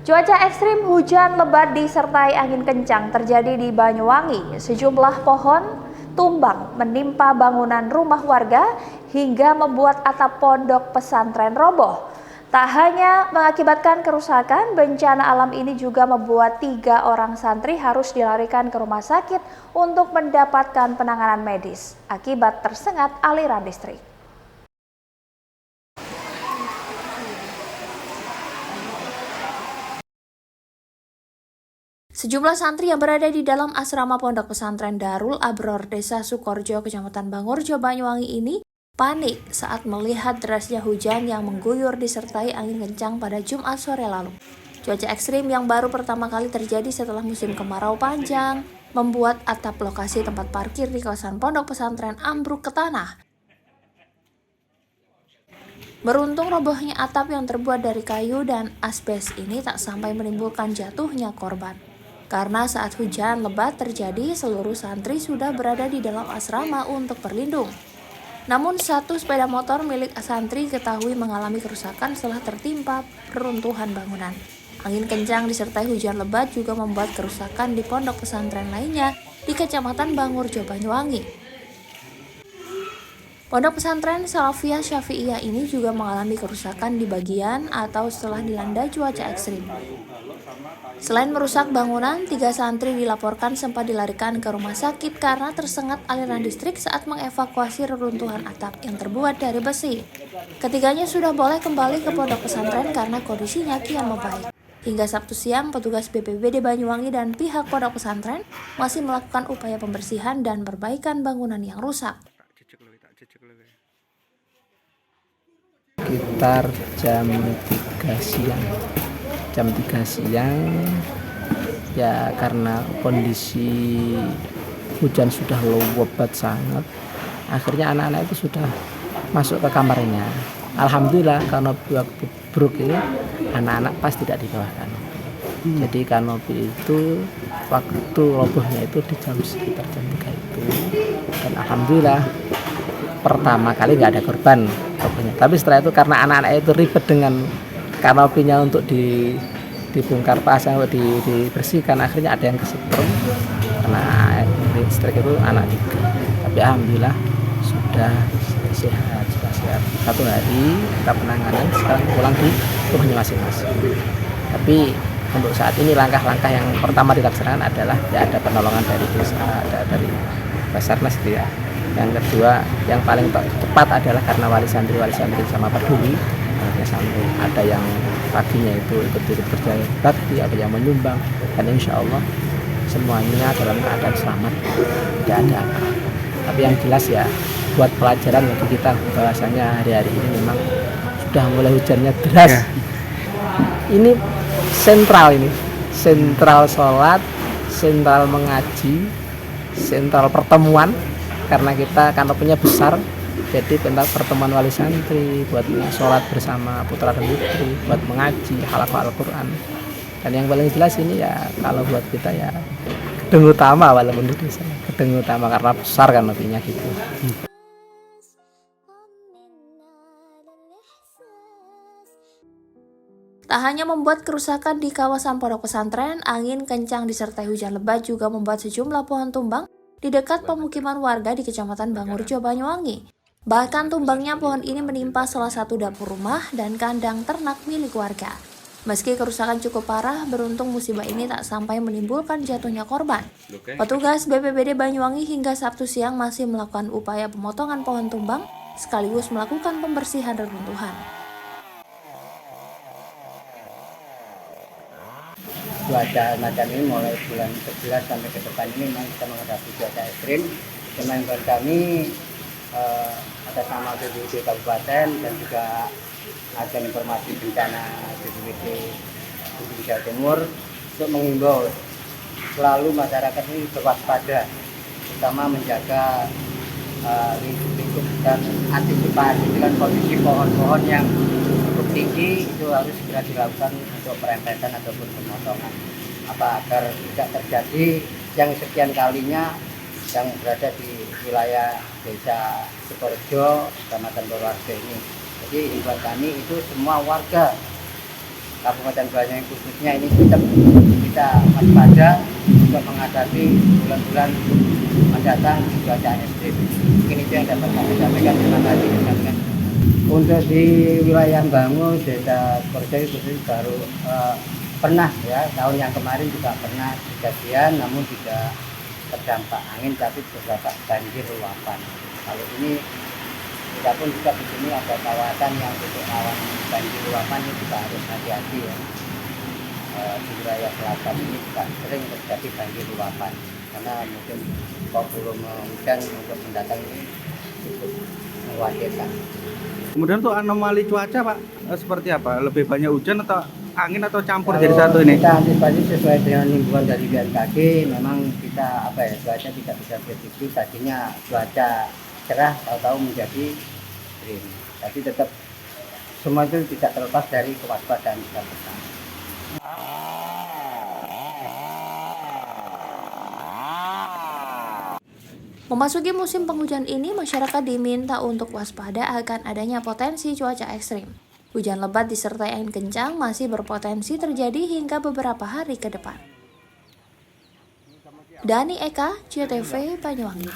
Cuaca ekstrim hujan lebat disertai angin kencang terjadi di Banyuwangi. Sejumlah pohon tumbang menimpa bangunan rumah warga hingga membuat atap pondok pesantren roboh. Tak hanya mengakibatkan kerusakan, bencana alam ini juga membuat 3 orang santri harus dilarikan ke rumah sakit untuk mendapatkan penanganan medis akibat tersengat aliran listrik. Sejumlah santri yang berada di dalam asrama pondok pesantren Darul Abror Desa Sukorjo, Kecamatan Bangurjo, Banyuwangi ini panik saat melihat derasnya hujan yang mengguyur disertai angin kencang pada Jumat sore lalu. Cuaca ekstrim yang baru pertama kali terjadi setelah musim kemarau panjang membuat atap lokasi tempat parkir di kawasan pondok pesantren ambruk ke tanah. Beruntung robohnya atap yang terbuat dari kayu dan asbes ini tak sampai menimbulkan jatuhnya korban. Karena saat hujan lebat terjadi, seluruh santri sudah berada di dalam asrama untuk berlindung. Namun satu sepeda motor milik santri ketahui mengalami kerusakan setelah tertimpa reruntuhan bangunan. Angin kencang disertai hujan lebat juga membuat kerusakan di pondok pesantren lainnya di Kecamatan Bangurjo, Banyuwangi. Pondok pesantren Salafiyah Syafi'iyah ini juga mengalami kerusakan di bagian atau setelah dilanda cuaca ekstrim. Selain merusak bangunan, 3 santri dilaporkan sempat dilarikan ke rumah sakit karena tersengat aliran listrik saat mengevakuasi reruntuhan atap yang terbuat dari besi. Ketiganya sudah boleh kembali ke pondok pesantren karena kondisinya kian membaik. Hingga Sabtu siang, petugas BPBD Banyuwangi dan pihak pondok pesantren masih melakukan upaya pembersihan dan perbaikan bangunan yang rusak. Sekitar jam 3 siang. Ya karena kondisi hujan sudah lebat sangat, akhirnya anak-anak itu sudah masuk ke kamarnya. Alhamdulillah kanopi waktu bruk ini anak-anak pas tidak di bawah kanopi. Jadi kanopi itu waktu robohnya itu di jam sekitar jam 3 itu. Dan alhamdulillah pertama kali nggak ada korban robohnya. Tapi setelah itu karena anak-anak itu ribet dengan kanopinya untuk dibongkar pasang, untuk dibersihkan, akhirnya ada yang kesetrum karena listrik itu anak 3. Tapi alhamdulillah sudah sehat. 1 hari kita penanganan, sekarang pulang di rumahnya masing-masing. Tapi untuk saat ini langkah-langkah yang pertama dilaksanakan adalah ya ada penolongan dari desa, ada dari Basarnas itu ya. Yang kedua yang paling cepat adalah karena wali santri sama peduli, sampai ada yang paginya itu ikut kerja bakti, ada yang menyumbang, dan insya Allah semuanya dalam keadaan selamat, tidak ada apa-apa. Tapi yang jelas ya buat pelajaran bagi kita bahwasanya hari-hari ini memang sudah mulai hujannya deras. Ini sentral sholat, sentral mengaji, sentral pertemuan, karena kita kanopinya besar. Jadi tentang pertemuan wali santri, buat sholat bersama putra dan putri, buat mengaji, halaqah Al-Quran. Dan yang paling jelas ini ya kalau buat kita ya gedung utama, walaupun di desa, gedung utama karena besar kanopinya gitu. Tak hanya membuat kerusakan di kawasan pondok pesantren, angin kencang disertai hujan lebat juga membuat sejumlah pohon tumbang di dekat pemukiman warga di Kecamatan Bangurjo, Banyuwangi. Bahkan tumbangnya pohon ini menimpa salah satu dapur rumah dan kandang ternak milik warga. Meski kerusakan cukup parah, beruntung musibah ini tak sampai menimbulkan jatuhnya korban. Petugas BPBD Banyuwangi hingga Sabtu siang masih melakukan upaya pemotongan pohon tumbang sekaligus melakukan pembersihan reruntuhan. Cuaca macam ini mulai bulan 11 sampai ke depan ini memang kita menghadapi cuaca ekstrim. Teman-teman kami ada sama BPBD Kabupaten dan juga ada informasi bencana BPBD Jawa Timur untuk mengimbau selalu masyarakat ini berwaspada, terutama menjaga lingkup dan antisipasi dengan kondisi pohon-pohon yang cukup tinggi itu harus segera dilakukan untuk perempetan ataupun pemotongan agar tidak terjadi yang sekian kalinya yang berada di wilayah Desa Sukorjo, Kecamatan Purworejo ini. Jadi himbauan kami itu semua warga Kabupaten Banyuwangi khususnya ini tetap kita waspada untuk menghadapi bulan-bulan mendatang cuaca ekstrim. Mungkin itu yang dapat kami sampaikan. Terima kasih. Untuk di wilayah Bangu, Desa Korjai khusus baru pernah ya, tahun yang kemarin juga pernah kejadian, namun tidak terdampak angin tapi terdampak banjir luapan. Kalau ini kita pun juga di sini ada kawasan yang untuk rawan banjir luapan ini juga harus hati-hati ya. Di wilayah selatan ini juga sering terjadi banjir luapan karena mungkin kalau belum hujan untuk mendatang ini cukup mengkhawatirkan. Kemudian untuk anomali cuaca Pak, seperti apa? Lebih banyak hujan atau angin atau campur jadi satu ini? Kita antisipasi sesuai dengan himbauan dari BMKG, memang kita cuaca tidak bisa prediksi. Tadinya cuaca cerah, tahu-tahu menjadi ekstrim. Tapi tetap semua itu tidak terlepas dari kewaspadaan kita bersama. Memasuki musim penghujan ini, masyarakat diminta untuk waspada akan adanya potensi cuaca ekstrim. Hujan lebat disertai angin kencang masih berpotensi terjadi hingga beberapa hari ke depan. Dani Eka, CTV Banyuwangi.